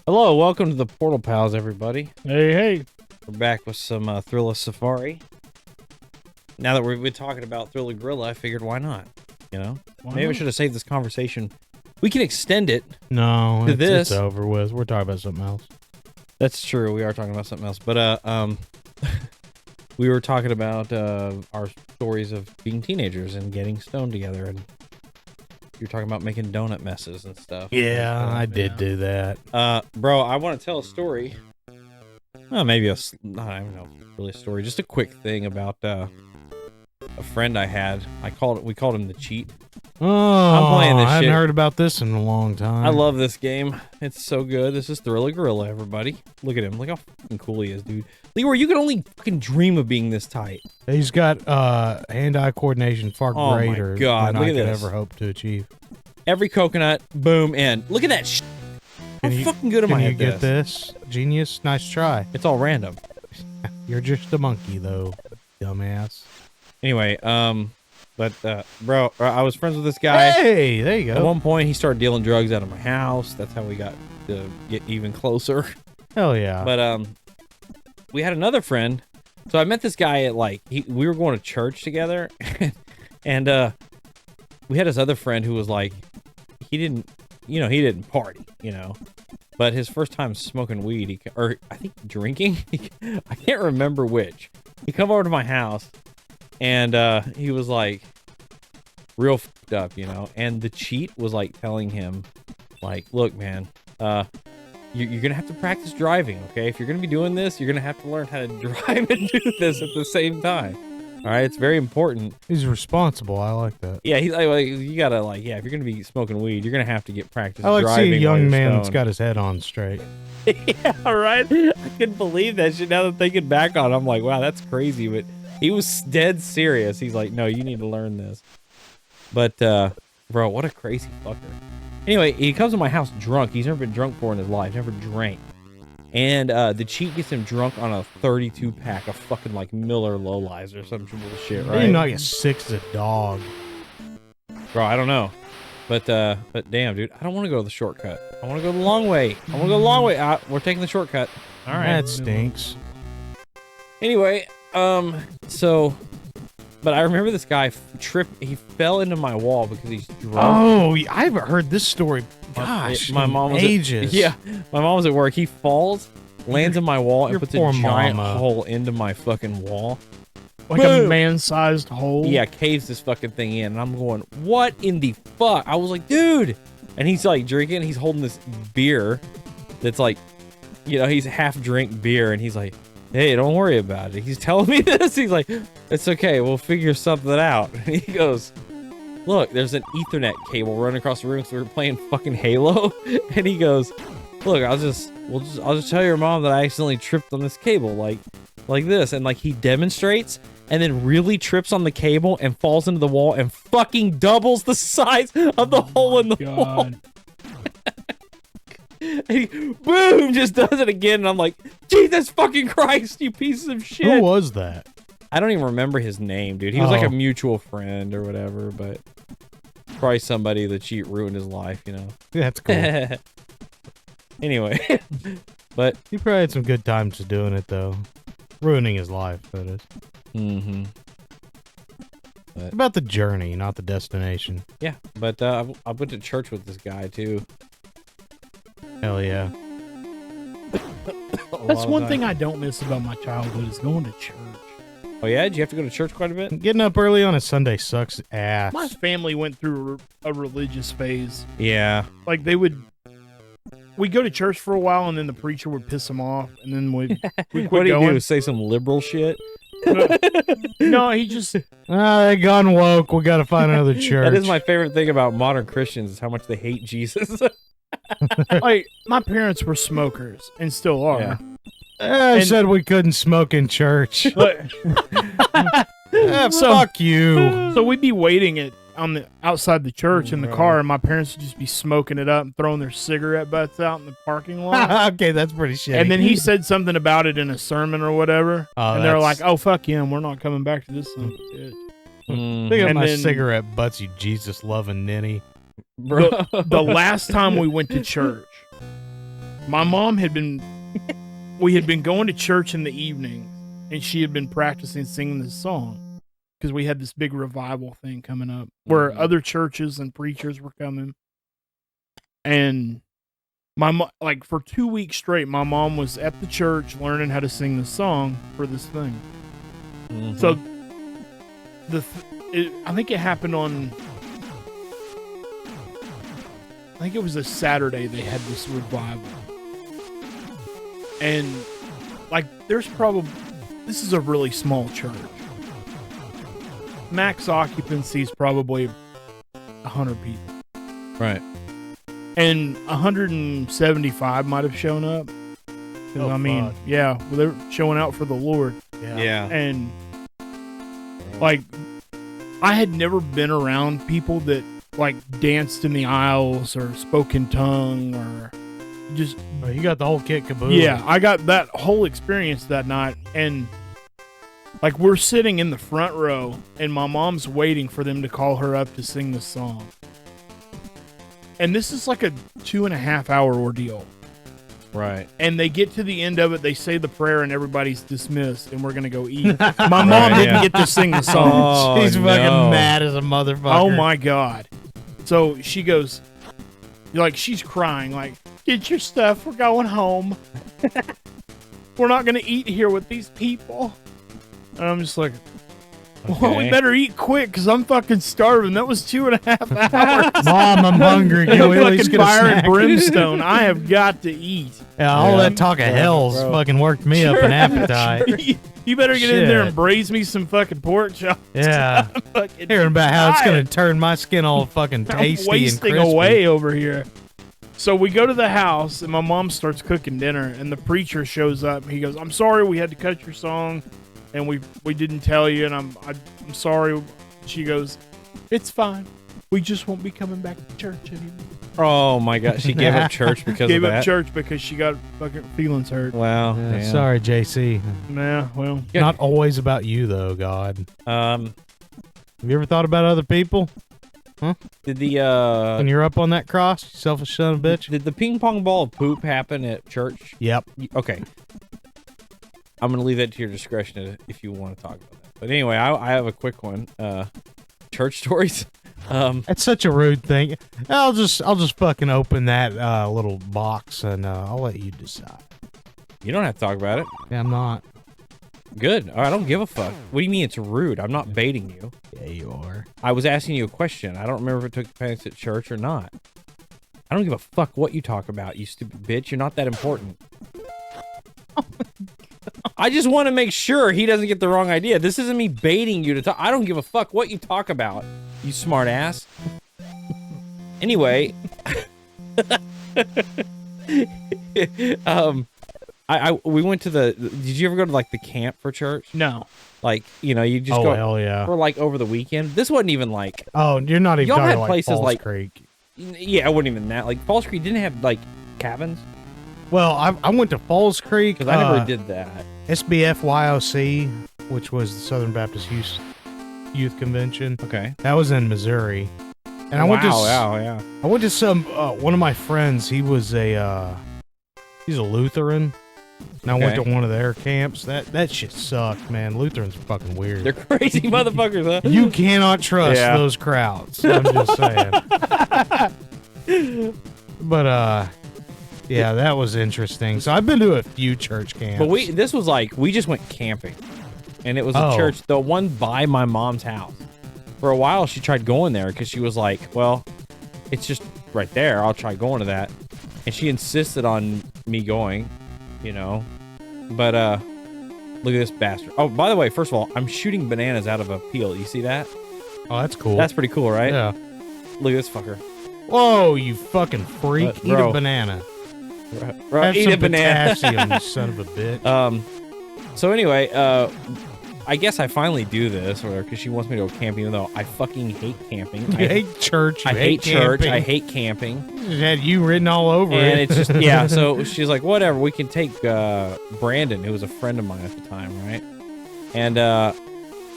Hello, welcome to the Portal Pals, everybody. Hey. We're back with some Thrilla Surfari. Now that we've been talking about Thrilla Gorilla, I figured why not? You know? Maybe I should have saved this conversation. We can extend it. No, this. It's over with. We're talking about something else. That's true. We are talking about something else. But, we were talking about our stories of being teenagers and getting stoned together. And you're talking about making donut messes and stuff. Yeah, I did do that. Bro, I want to tell a story. Well, maybe not even know really a story. Just a quick thing about a friend I had. We called him the Cheat. Oh, I'm playing this I haven't shit. heard about this in a long time. I love this game. It's so good. This is Thrilla Gorilla, everybody. Look at him. Look how fucking cool he is, dude. Leroy, you can only fucking dream of being this tight. He's got hand-eye coordination far greater my God. than Look I at could this. ever hope to achieve. Every coconut, boom, in. Look at that shit. How fucking good am I Can you at get this? Genius, nice try. It's all random. You're just a monkey, though, dumbass. Anyway, bro, I was friends with this guy. Hey, there you go. At one point, he started dealing drugs out of my house. That's how we got to get even closer. Hell yeah. But we had another friend. So I met this guy at we were going to church together, and we had this other friend who was like, he didn't party, but his first time smoking weed, or I think drinking, I can't remember which. He come over to my house, and he was like real fucked up, and the Cheat was like telling him, like, look, man, you're gonna have to practice driving, okay? If you're gonna be doing this, you're gonna have to learn how to drive and do this at the same time. All right, it's very important. He's responsible. I like that. Yeah, he's like you gotta if you're gonna be smoking weed, you're gonna have to get practice. I like to see a young man stoned. that's got his head on straight. Yeah, right. I couldn't believe that shit. Now that thinking back on it, I'm like, wow, that's crazy. But he was dead serious. He's like, no, you need to learn this. But bro, what a crazy fucker. Anyway, he comes to my house drunk. He's never been drunk before in his life. Never drank. And the Cheat gets him drunk on a 32 pack of fucking like Miller Lowlies or some bullshit, right? You're not as sick as a dog. Bro, I don't know. But damn, dude, I don't want to go the shortcut. I want to go the long way. I want to go the long way. We're taking the shortcut. All right. That stinks. Anyway, but I remember this guy he fell into my wall because he's drunk. Oh, I haven't heard this story. Gosh, my mom was ages. My mom was at work. He falls, lands in my wall, and puts a giant mama. hole into my fucking wall. Like Boom. a man-sized hole? Yeah, caves this fucking thing in, and I'm going, what in the fuck? I was like, dude! And he's like drinking, he's holding this beer that's like, he's half drink beer, and he's like, hey, don't worry about it. He's telling me this. He's like, it's okay, we'll figure something out. And he goes, look, there's an Ethernet cable running across the room, so we're playing fucking Halo. And he goes, look, I'll just tell your mom that I accidentally tripped on this cable, like this. And like he demonstrates, and then really trips on the cable and falls into the wall and fucking doubles the size of the hole in the wall. And he, boom, just does it again. And I'm like, Jesus fucking Christ, you pieces of shit. Who was that? I don't even remember his name, dude. He was like a mutual friend or whatever, but probably somebody the Cheat ruined his life, That's cool. Anyway, but He probably had some good times doing it, though. Ruining his life, that is. mm-hmm. It's about the journey, not the destination. Yeah, but I went to church with this guy too. Hell yeah. That's one thing I don't miss about my childhood is going to church. Oh yeah, did you have to go to church quite a bit? Getting up early on a Sunday sucks ass. My family went through a religious phase. Yeah. Like we'd go to church for a while, and then the preacher would piss them off, and then we'd quit What do you going. do? Say some liberal shit? No, he just... they gone woke. We gotta find another church. That is my favorite thing about modern Christians is how much they hate Jesus. Like, my parents were smokers, and still are. Yeah. I said we couldn't smoke in church. But, Fuck you. so we'd be waiting outside the church in the car, and my parents would just be smoking it up and throwing their cigarette butts out in the parking lot. Okay, that's pretty shitty. And then he said something about it in a sermon or whatever, and they're like, that's- "Oh fuck him, we're not coming back to this son of a bitch." Think of And my then- cigarette butts, you Jesus loving ninny. Bro. The last time we went to church, My mom had been, we had been going to church in the evening, and she had been practicing singing this song because we had this big revival thing coming up where other churches and preachers were coming. And my mom, like for 2 weeks straight, my mom was at the church learning how to sing the song for this thing. So I think it happened on, I think it was a Saturday they had this revival. And like there's probably, this is a really small church. Max occupancy is probably 100 people. Right. And 175 might have shown up. Oh, I mean, fuck. yeah, they're showing out for the Lord. Yeah. And like, I had never been around people that like danced in the aisles or spoke in tongue or just. Oh, you got the whole kit caboodle. Yeah, I got that whole experience that night. And like, we're sitting in the front row, and my mom's waiting for them to call her up to sing the song. And this is like a 2.5 hour ordeal. Right. And they get to the end of it, they say the prayer, and everybody's dismissed, and we're going to go eat. My mom didn't get to sing the song. Oh, She's fucking mad as a motherfucker. Oh, my God. So she goes, like, she's crying, like, get your stuff. We're going home. We're not going to eat here with these people. And I'm just like, well, we better eat quick because I'm fucking starving. That was 2.5 hours. Mom, I'm hungry. Can we at least Fucking get a fire and snack? brimstone. I have got to eat. Yeah, all Yeah. that talk of hell's Bro. fucking worked me up an appetite. You better get in there Shit. and braise me some fucking pork chops. Yeah. Fucking Hearing about how it's tired. going to turn my skin all fucking tasty I'm wasting and crispy. away over here. So we go to the house, and my mom starts cooking dinner, and the preacher shows up. He goes, "I'm sorry we had to cut your song, and we didn't tell you, and I'm sorry." She goes, "It's fine. We just won't be coming back to church anymore." Oh my God, she gave up church because Gave of up that. church because she got fucking feelings hurt. Wow. Yeah, damn. sorry, JC. Nah, well, Yeah. Not always about you, though, God. Um, Have you ever thought about other people? did the When you're up on that cross, you selfish son of a bitch? did the ping pong ball of poop happen at church? Yep. Okay. I'm gonna leave that to your discretion if you want to talk about that. But anyway, I have a quick one. Church stories. That's such a rude thing. I'll just fucking open that little box and I'll let you decide. You don't have to talk about it. Yeah, I'm not. Good. I don't give a fuck. What do you mean it's rude? I'm not baiting you. Yeah, you are. I was asking you a question. I don't remember if it took place at church or not. I don't give a fuck what you talk about, you stupid bitch. You're not that important. I just want to make sure he doesn't get the wrong idea. This isn't me baiting you to talk. I don't give a fuck what you talk about, you smart ass. Anyway, we went to the. Did you ever go to like the camp for church? no. Like, you know, you just Oh, go hell yeah. for like over the weekend. This wasn't even like. Oh, you're not even Y'all talking had like places Falls like- Creek. Yeah, it wasn't even that. Like Falls Creek didn't have like cabins Well, I went to Falls Creek. because I never did that. SBF YOC, which was the Southern Baptist Youth Convention. Okay. That was in Missouri. And I went to yeah. I went to some one of my friends. He was he's a Lutheran, and I went Okay. to one of their camps. That shit sucked, man. Lutherans are fucking weird. They're crazy motherfuckers, huh? You cannot trust Yeah. those crowds. I'm just saying. But yeah, that was interesting. So I've been to a few church camps. But this was like we just went camping, and it was a Oh. church, the one by my mom's house. For a while, she tried going there because she was like, "Well, it's just right there. I'll try going to that," and she insisted on me going, you know. But look at this bastard. Oh, by the way, first of all, I'm shooting bananas out of a peel. You see that? Oh, that's cool. That's pretty cool, right? Yeah. Look at this fucker. Whoa, you fucking freak! Eat bro. a banana. Bro, Have eat some a banana. potassium, you son of a bitch. So anyway, I guess I finally do this, or because she wants me to go camping, even though I fucking hate camping. You hate church. You I hate church. camping. I hate camping. It had you written all over And it. it's just, yeah. So she's like, whatever, we can take Brandon, who was a friend of mine at the time, right? And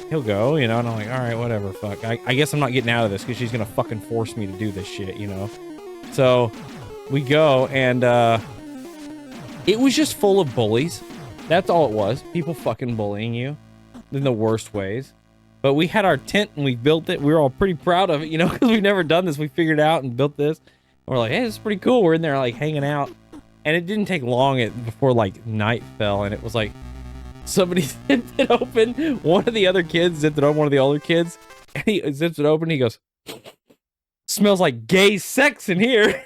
he'll go, you know, and I'm like, all right, whatever, fuck. I guess I'm not getting out of this because she's going to fucking force me to do this shit, you know? So we go, and It was just full of bullies. That's all it was. People fucking bullying you in the worst ways. But we had our tent and we built it. We were all pretty proud of it, because we've never done this. We figured it out and built this. And we're like, hey, this is pretty cool. We're in there like hanging out. And it didn't take long before like night fell. And it was like somebody zipped it open. One of the other kids zipped it open, one of the older kids. And he zips it open. And he goes, smells like gay sex in here.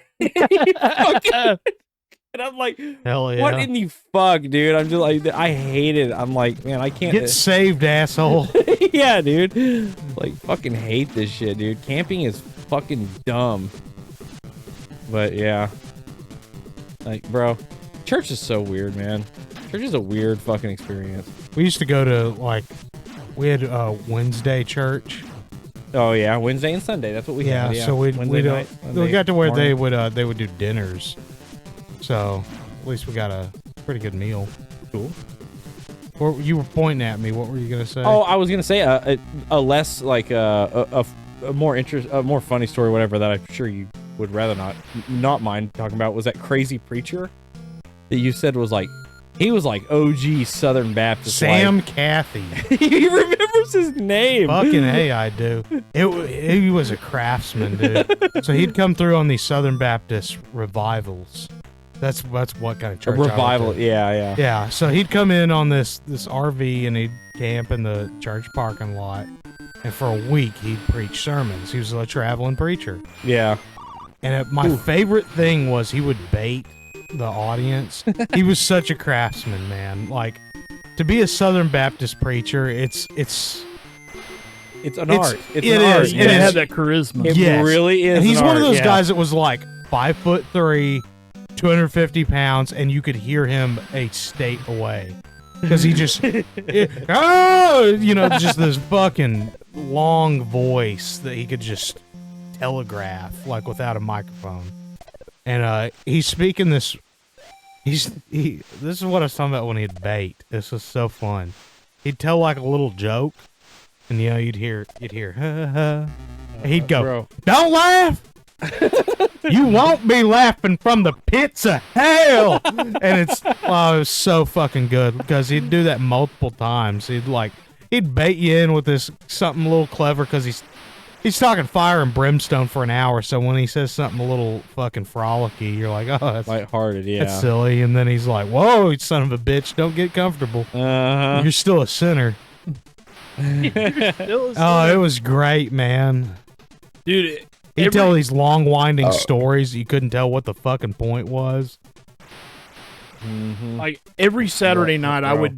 And I'm like, Hell yeah. what in the fuck, dude? I'm just like, I hate it. I'm like, man, I can't. Get saved, asshole. Yeah, dude. Like, fucking hate this shit, dude. Camping is fucking dumb. But yeah. Like, bro, church is so weird, man. Church is a weird fucking experience. We used to go to, like, we had Wednesday church. Oh, yeah. Wednesday and Sunday. That's what we had. Yeah, so we got to where morning. they would do dinners. So at least we got a pretty good meal. Cool. Or you were pointing at me. What were you gonna say? Oh, I was gonna say a less like a more funny story, whatever, that I'm sure you would rather not mind talking about, was that crazy preacher that you said was like, he was like OG Southern Baptist. Sam Cathy. He remembers his name. Fucking hey, I do. He was a craftsman, dude. So he'd come through on these Southern Baptist revivals. That's what kind of church. A revival, I went to. yeah. Yeah, so he'd come in on this RV and he'd camp in the church parking lot. And for a week, he'd preach sermons. He was a traveling preacher. Yeah. And my favorite thing was he would bait the audience. He was such a craftsman, man. Like, to be a Southern Baptist preacher, it's an art. It's an It art. is. It had that charisma. It Yes. really is. And he's an one of art, those yeah. guys that was like 5'3", 250 pounds, and you could hear him a state away. Because he just, just this fucking long voice that he could just telegraph, like without a microphone. And he's speaking this, this is what I was talking about when he'd bait. This was so fun. He'd tell like a little joke, and you'd hear, ha, ha. And he'd go, Bro. "Don't laugh! You won't be laughing from the pits of hell!" And it was so fucking good because he'd do that multiple times. He'd bait you in with this something a little clever because he's talking fire and brimstone for an hour. So when he says something a little fucking frolicky, you're like, oh, that's Lighthearted, yeah. that's silly. And then he's like, whoa, you son of a bitch, don't get comfortable. Uh-huh. You're still a sinner. Oh, it was great, man. Dude, He'd tell these long, winding stories. You couldn't tell what the fucking point was. Mm-hmm. like every Saturday night, bro.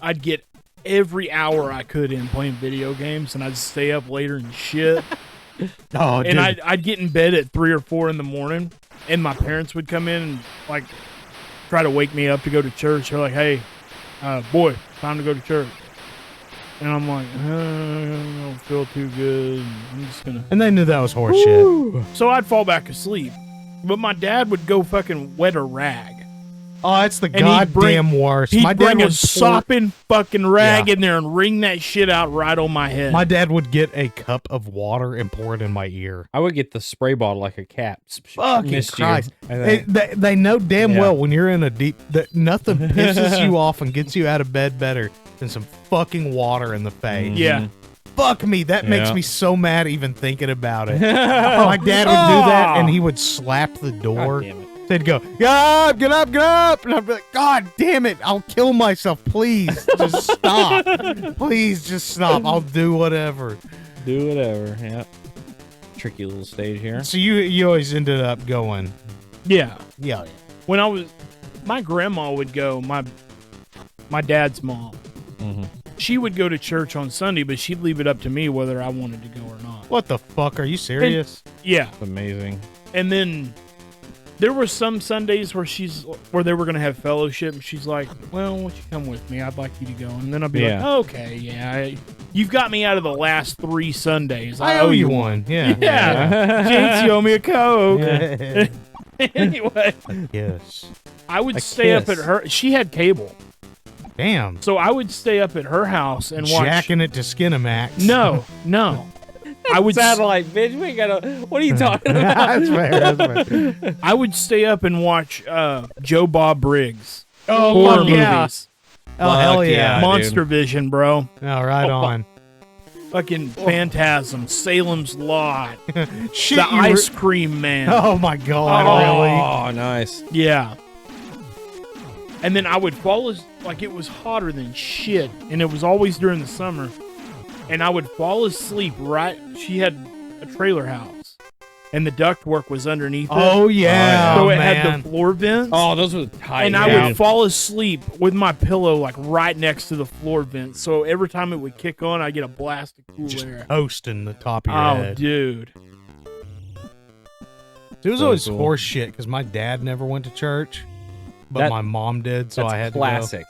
I'd get every hour I could in playing video games, and I'd stay up later and shit. Oh, And I'd get in bed at 3 or 4 in the morning, and my parents would come in and like try to wake me up to go to church. They're like, "Hey, boy, time to go to church." And I'm like, I don't feel too good. I'm just gonna. And they knew that was horseshit. So I'd fall back asleep, but my dad would go fucking wet a rag. Oh, it's the And he'd goddamn worst. He'd My dad bring a would sopping fucking rag Yeah. in there and wring that shit out right on my head. My dad would get a cup of water and pour it in my ear. I would get the spray bottle like a cat. Fucking Missed you, Christ. I think. They know damn Yeah. well when you're in a deep... that nothing pisses you off and gets you out of bed better than some fucking water in the face. yeah. Fuck me. That makes Yeah. me so mad even thinking about it. My dad would do that and he would slap the door. God damn it. They'd go, get up, get up, get up. And I'd be like, God damn it. I'll kill myself. Please, just stop. Please, just stop. I'll do whatever. Do whatever, yeah. Tricky little stage here. So you always ended up going, Yeah. yeah. When my grandma would go, my dad's mom. Mm-hmm. She would go to church on Sunday, but she'd leave it up to me whether I wanted to go or not. What the fuck? Are you serious? Yeah. It's amazing. And then there were some Sundays where they were going to have fellowship, and she's like, well, why don't you come with me? I'd like you to go. And then I'd be like, okay, yeah. You've got me out of the last 3 Sundays. I owe you one. Yeah. Yeah. Jinx, you owe me a Coke. Yeah. Anyway, Yes. I would A stay up kiss. at her. She had cable. Damn. So I would stay up at her house and watch. Jacking it to Skinamax. No. I would Satellite, bitch. We gotta. What are you talking about? That's fair. That's fair. I would stay up and watch Joe Bob Briggs. Oh, horror fuck yeah. movies. Oh, hell Fuck yeah. yeah. Monster Vision, bro. Oh, right on. Fucking Phantasm, Salem's Lot, Shit, the you were- Ice Cream Man. Oh, my God, really? Oh, nice. Yeah. And then I would fall like it was hotter than shit, and it was always during the summer. And I would fall asleep right. She had a trailer house, and the ductwork was underneath it. Oh, yeah, so it man. had the floor vents. Oh, those were tight. And I would fall asleep with my pillow like right next to the floor vent. So every time it would kick on, I get a blast of cool Just air. toasting the top of your Oh, head. dude. It was So always cool. horse shit because my dad never went to church, but That- my mom did, so That's I had classic. to go.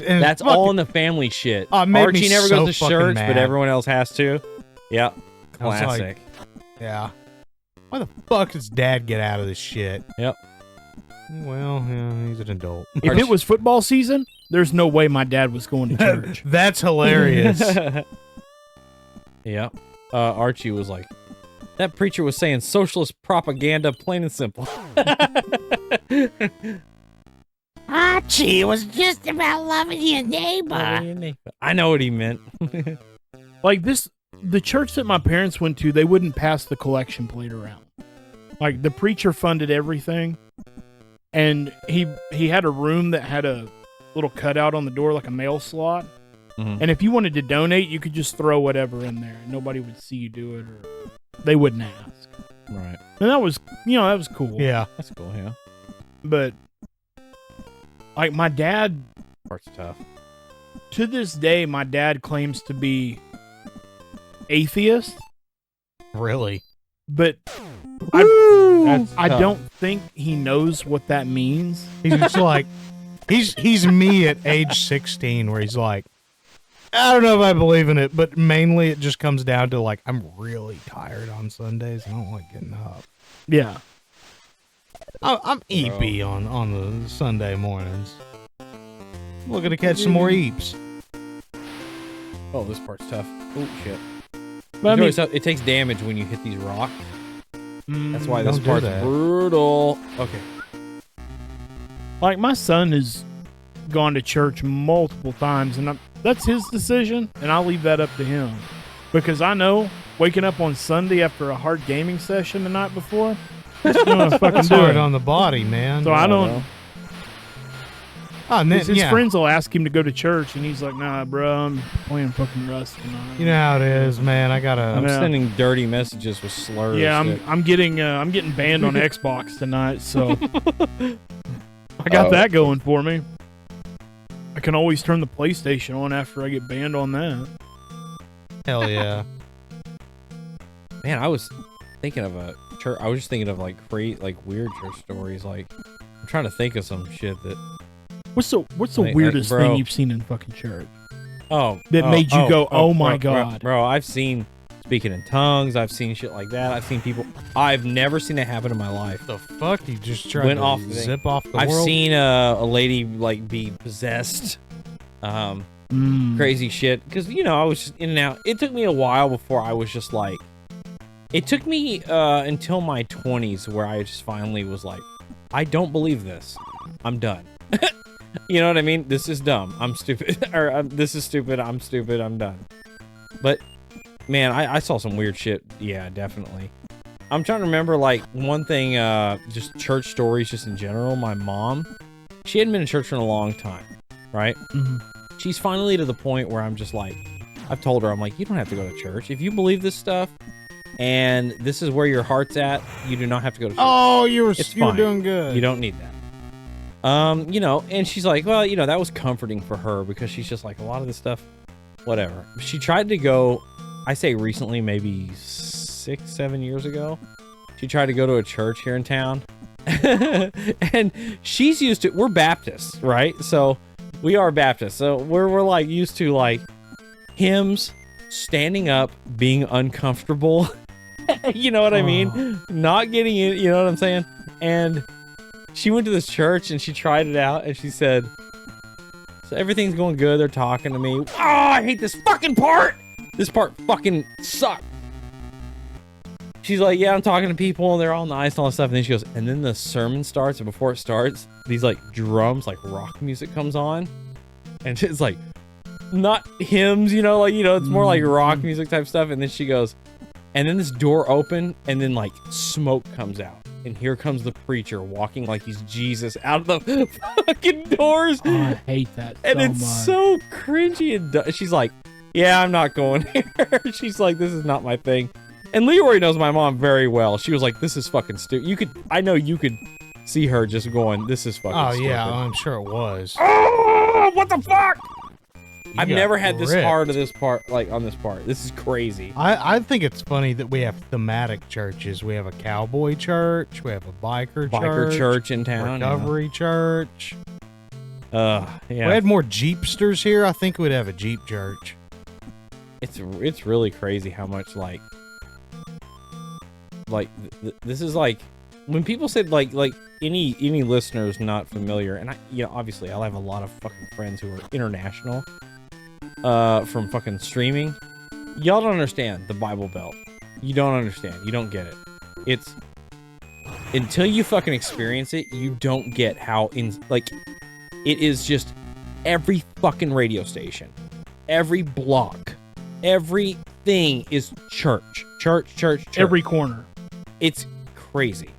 And That's fucking- all in the family shit. Oh, it made me Archie never so goes to fucking church, mad. but everyone else has to. Yeah, I was like, classic. Yeah. Why the fuck does dad get out of this shit? Yep. Well, yeah, he's an adult. If it was football season, there's no way my dad was going to church. That's hilarious. Yeah. Archie was like, that preacher was saying socialist propaganda, plain and simple. Archie, it was just about loving your neighbor. I know what he meant. Like the church that my parents went to, they wouldn't pass the collection plate around. Like the preacher funded everything, and he had a room that had a little cutout on the door, like a mail slot. Mhm. And if you wanted to donate, you could just throw whatever in there. Nobody would see you do it, or they wouldn't ask. Right. And that was, that was cool. Yeah. That's cool, yeah. But like my dad, Part's tough. to this day, my dad claims to be atheist, Really? but That's I tough. don't think he knows what that means. He's just like, he's me at age 16 where he's like, I don't know if I believe in it, but mainly it just comes down to like, I'm really tired on Sundays. I don't like getting up. Yeah. I'm eepy on the Sunday mornings. Looking to catch some more eeps. Oh, this part's tough. Oh, shit. But I mean, It takes damage when you hit these rocks. That's why this Don't do part's that. brutal. Okay. like my son has gone to church multiple times, and that's his decision, and I'll leave that up to him. Because I know waking up on Sunday after a hard gaming session the night before, it's gonna fucking That's do hard it. on the body, man. So I don't. Oh, and then, His yeah. friends will ask him to go to church, and he's like, "Nah, bro, I'm playing fucking Rust tonight." You know how it is, man. I gotta. I'm Yeah. sending dirty messages with slurs. Yeah, that- I'm getting banned on Xbox tonight, so I got that going for me. I can always turn the PlayStation on after I get banned on that. Hell yeah. Man, I was thinking of a church. I was just thinking of like weird church stories. Like, I'm trying to think of some shit that. What's the Like, weirdest bro. thing you've seen in fucking church? That made you go, "Oh my bro, God." bro! I've seen speaking in tongues. I've seen shit like that. I've seen people. I've never seen that happen in my life. The fuck? You just tried Went to off the thing. zip off the I've world? seen a lady like be possessed. Crazy shit. Because I was just in and out. It took me a while before I was just like. It took me until my 20s where I just finally was like, I don't believe this. I'm done. You know what I mean? This is dumb. I'm stupid. Or this is stupid. I'm stupid. I'm done. But man, I saw some weird shit. Yeah, definitely. I'm trying to remember like one thing, just church stories just in general. My mom, she hadn't been in church for a long time, right? She's finally to the point where I'm just like, I've told her, I'm like, you don't have to go to church. If you believe this stuff and this is where your heart's at, you do not have to go to church. Oh, you were fine. doing good. You don't need that. And she's like, well, that was comforting for her because she's just like, a lot of this stuff, whatever. She tried to go, I say recently, maybe 6-7 years ago. She tried to go to a church here in town. And she's used to, we're Baptists, right? So we are Baptists. So we're like used to like hymns, standing up, being uncomfortable. You know what I mean? Not getting it, you know what I'm saying? And she went to this church and she tried it out and she said, so everything's going good. They're talking to me. Oh, I hate this fucking part. This part fucking sucked. She's like, yeah, I'm talking to people and they're all nice and all that stuff. And then she goes, and then the sermon starts, and before it starts, these like drums, like rock music comes on, and it's like not hymns, it's more like rock music type stuff. And then she goes, and then this door opened, and then like smoke comes out, and here comes the preacher walking like he's Jesus out of the fucking doors. Oh, I hate that. And so it's much. so cringy. And she's like, yeah, I'm not going here. She's like, this is not my thing. And Leroy knows my mom very well. She was like, this is fucking stupid. I know you could see her just going, this is fucking stupid. Oh, yeah, I'm sure it was. Oh, what the fuck? I've got never had this ripped. hard of this part, like on this part. This is crazy. I think it's funny that we have thematic churches. We have a cowboy church. We have a biker church in town. Recovery church. Yeah. We had more Jeepsters here. I think we'd have a Jeep church. It's really crazy how much this is like when people said like any listeners not familiar, and obviously I'll have a lot of fucking friends who are international from fucking streaming. Y'all don't understand the Bible Belt. You don't understand. You don't get it. It's until you fucking experience it, you don't get how it is just every fucking radio station, every block, everything is church. Every corner. It's crazy.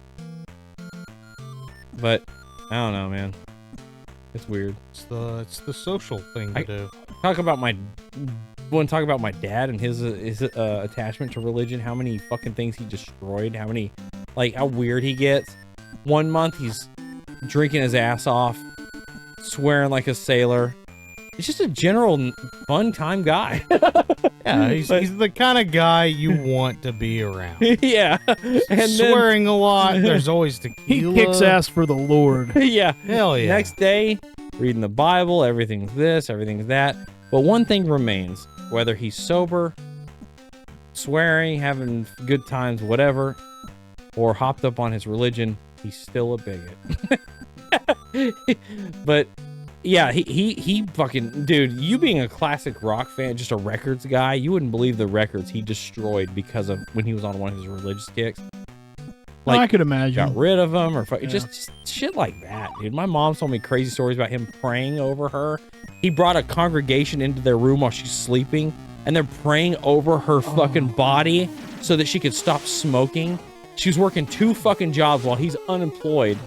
But I don't know, man. It's weird. It's the social thing to do. Want to talk about my dad and his attachment to religion? How many fucking things he destroyed? How weird he gets? 1 month he's drinking his ass off, swearing like a sailor. He's just a general fun time guy. Yeah, he's the kind of guy you want to be around. Yeah. And swearing a lot. There's always tequila. He kicks ass for the Lord. Yeah. Hell yeah. Next day, reading the Bible, everything's this, everything's that. But one thing remains, whether he's sober, swearing, having good times, whatever, or hopped up on his religion, he's still a bigot. But yeah, he fucking, dude, you being a classic rock fan, just a records guy, you wouldn't believe the records he destroyed because of when he was on one of his religious kicks. I could imagine. Got rid of him, or just shit like that, dude. My mom told me crazy stories about him praying over her. He brought a congregation into their room while she's sleeping, and they're praying over her fucking body so that she could stop smoking. She was working 2 fucking jobs while he's unemployed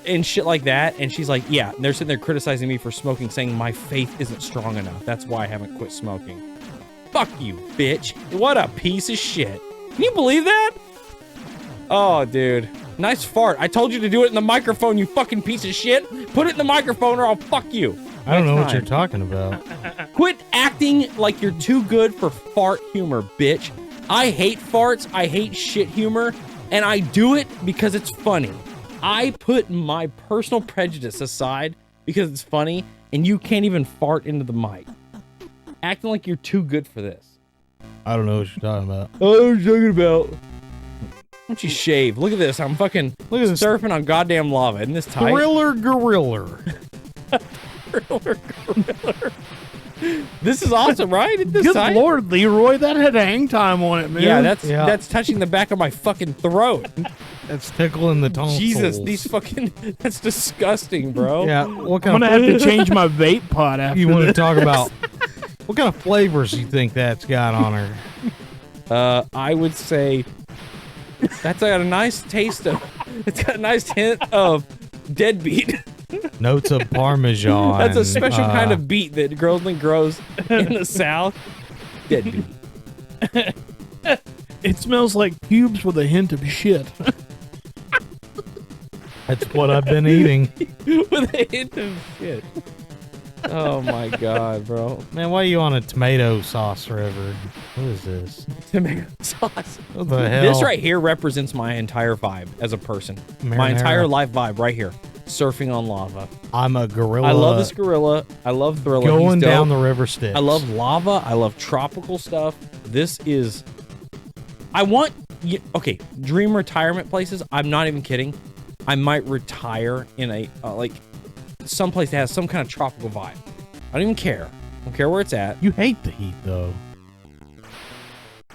and shit like that. And she's like, yeah, and they're sitting there criticizing me for smoking, saying my faith isn't strong enough. That's why I haven't quit smoking. Fuck you, bitch. What a piece of shit. Can you believe that? Oh, dude. Nice fart. I told you to do it in the microphone, you fucking piece of shit. Put it in the microphone or I'll fuck you. I don't know what you're talking about. Quit acting like you're too good for fart humor, bitch. I hate farts. I hate shit humor. And I do it because it's funny. I put my personal prejudice aside because it's funny, and you can't even fart into the mic. Acting like you're too good for this. I don't know what you're talking about. Oh, what are you talking about? Why don't you shave? Look at this. I'm fucking surfing on goddamn lava. Isn't this tight? Thriller gorilla. Thriller gorilla. This is awesome, right? Isn't this Good tight? Lord, Leroy, that had hang time on it, man. Yeah, that's touching the back of my fucking throat. That's tickling the tonsils. Jesus, these fucking, that's disgusting, bro. Yeah, what I'm kind gonna of have to change my vape pod after you want to this. talk about? What kind of flavors you think that's got on her? I would say that's got a nice taste of, it's got a nice hint of deadbeat. Notes of Parmesan. That's a special kind of beet that only grows in the South. Deadbeat. It smells like pubes with a hint of shit. That's what I've been eating. With a hint of shit. Oh my god, bro. Man, why are you on a tomato sauce river? What is this? Tomato sauce. What the hell? This right here represents my entire vibe as a person. My Marinara. entire life vibe right here. Surfing on lava. I'm a gorilla. I love this gorilla. I love Thrilla. Going He's dope. down the river Styx. I love lava. I love tropical stuff. This is... I want... Okay, dream retirement places. I'm not even kidding. I might retire in a, like, someplace that has some kind of tropical vibe. I don't even care. I don't care where it's at. You hate the heat, though.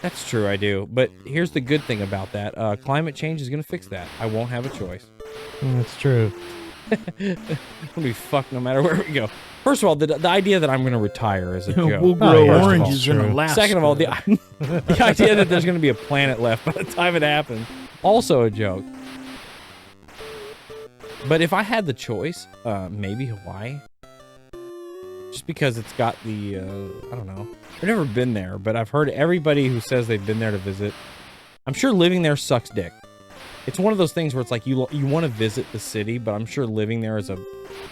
That's true, I do. But here's the good thing about that. Climate change is going to fix that. I won't have a choice. That's true. I'm gonna be fucked no matter where we go. First of all, the idea that I'm gonna retire is a joke. We'll grow yeah, oranges in true. Alaska. Second of all, the idea that there's gonna be a planet left by the time it happens, also a joke. But if I had the choice, maybe Hawaii. Just because it's got the, I don't know. I've never been there, but I've heard everybody who says they've been there to visit. I'm sure living there sucks dick. It's one of those things where it's like you want to visit the city, but I'm sure living there is a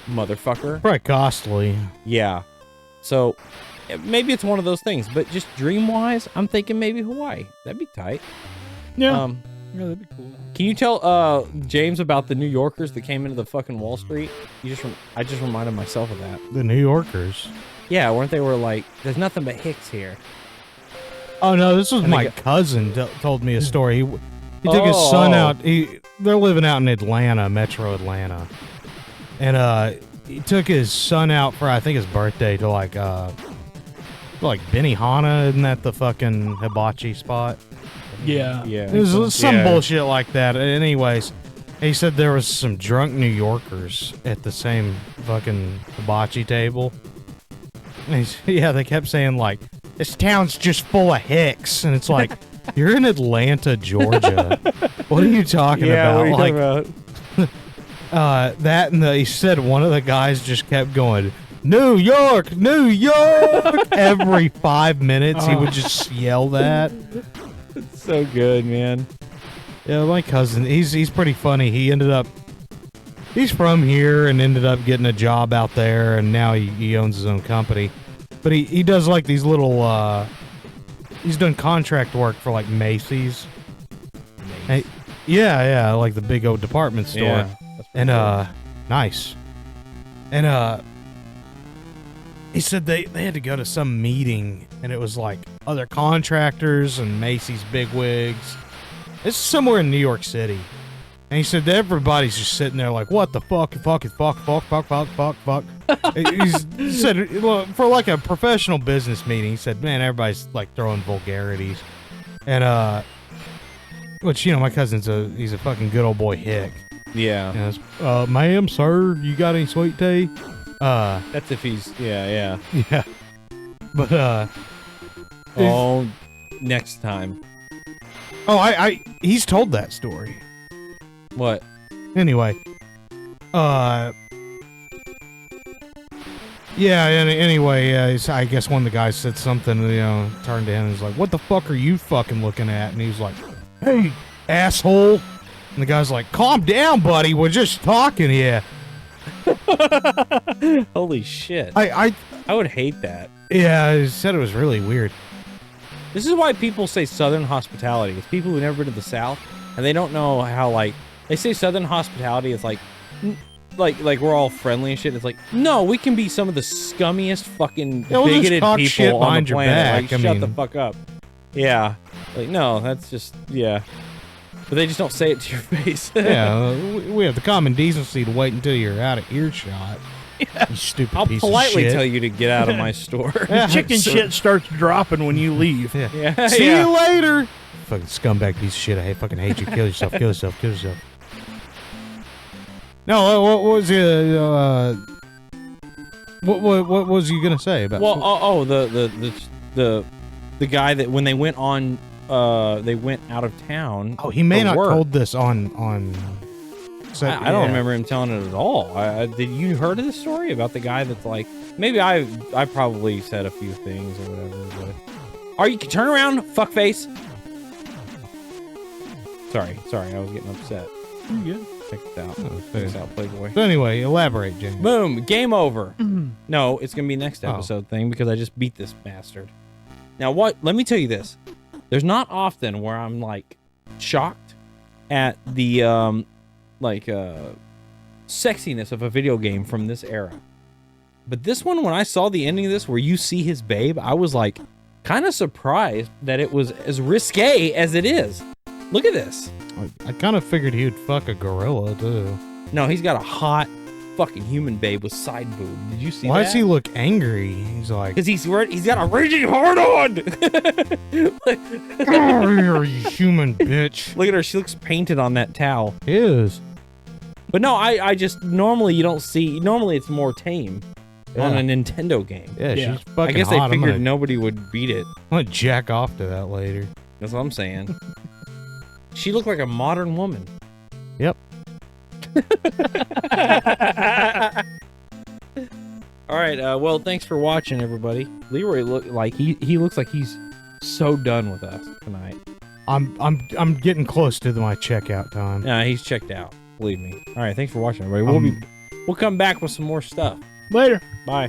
motherfucker. Probably costly. Yeah. So maybe it's one of those things, but just dream-wise, I'm thinking maybe Hawaii. That'd be tight. Yeah. Yeah, that'd be cool. Can you tell James about the New Yorkers that came into the fucking Wall Street? I just reminded myself of that. The New Yorkers. Yeah, weren't they were like, there's nothing but hicks here. Oh no, this was And my cousin told me a story. He took his son out. They're living out in Atlanta, Metro Atlanta, and he took his son out for I think his birthday to like Benihana. Isn't that the fucking hibachi spot? Yeah. Yeah. It was some Yeah. bullshit like that. Anyways, he said there was some drunk New Yorkers at the same fucking hibachi table. And they kept saying like, "This town's just full of hicks," and it's like, you're in Atlanta, Georgia. What are you talking about? What are you like talking about? that, and he said one of the guys just kept going, "New York, New York." Every 5 minutes, he would just yell that. It's so good, man. Yeah, my cousin, he's pretty funny. He's from here and ended up getting a job out there, and now he owns his own company. But he does like these little, he's done contract work for like Macy's. And, yeah, like the big old department store. Yeah, that's pretty And, cool. nice. And, he said they had to go to some meeting, and it was like other contractors and Macy's bigwigs. It's somewhere in New York City. And he said that everybody's just sitting there like, what the fuck. He said, well, for like a professional business meeting, he said, man, everybody's like throwing vulgarities. And, which, my cousin's he's a fucking good old boy hick. Yeah. Ma'am, sir, you got any sweet tea? That's if he's, yeah. Yeah. But, Oh, next time. he's told that story. What? Anyway, yeah, anyway, I guess one of the guys said something, turned to him and was like, "What the fuck are you fucking looking at?" And he was like, "Hey, asshole." And the guy's like, "Calm down, buddy, we're just talking here." Holy shit. I would hate that. yeah, he said it was really weird. This is why people say Southern hospitality. It's people who've never been to the South, and they don't know how, like, they say Southern hospitality is like we're all friendly and shit. It's like, no, we can be some of the scummiest fucking Yeah, we'll just bigoted talk shit people on behind the your planet. back. Like, I shut the mean- fuck up. Yeah. Like, no, that's just, yeah. But they just don't say it to your face. Yeah, we have the common decency to wait until you're out of earshot. Yeah. You stupid I'll piece politely of shit. tell you to get out of my store. Yeah. Chicken shit starts dropping when you leave. Yeah. Yeah. See yeah. you later. Fucking scumbag piece of shit. I fucking hate you. Kill yourself. Kill yourself. Kill yourself. No, what was what was you gonna say about? Well, the guy that when they went on, they went out of town. he may for not work. told this on. So, I don't remember him telling it at all. Did you heard of this story about the guy that's like, maybe I probably said a few things or whatever. But are you turn around, fuckface? Sorry, I was getting upset. You good? Check this out. Check this out, Playboy. So anyway, elaborate, James. Boom, game over. No, it's gonna be next episode thing because I just beat this bastard. Now what? Let me tell you this. There's not often where I'm like shocked at the sexiness of a video game from this era. But this one, when I saw the ending of this where you see his babe, I was like kind of surprised that it was as risque as it is. Look at this. I kind of figured he would fuck a gorilla too. No, he's got a hot fucking human babe with side boob. Did you see Why that? does he look angry? He's like, Because he's got a raging hard on. "Oh, you're a human bitch." Look at her. She looks painted on that towel. Is. But no, I just normally you don't see. Normally it's more tame on a Nintendo game. Yeah, Yeah. she's fucking I guess hot. they figured I'm nobody would beat it. gonna jack off to that later. That's what I'm saying. She looked like a modern woman. Yep. All right. Well, thanks for watching, everybody. Leroy look like he looks like he's so done with us tonight. I'm getting close to my checkout time. Nah, he's checked out. Believe me. All right. Thanks for watching, everybody. We'll come back with some more stuff. Later. Bye.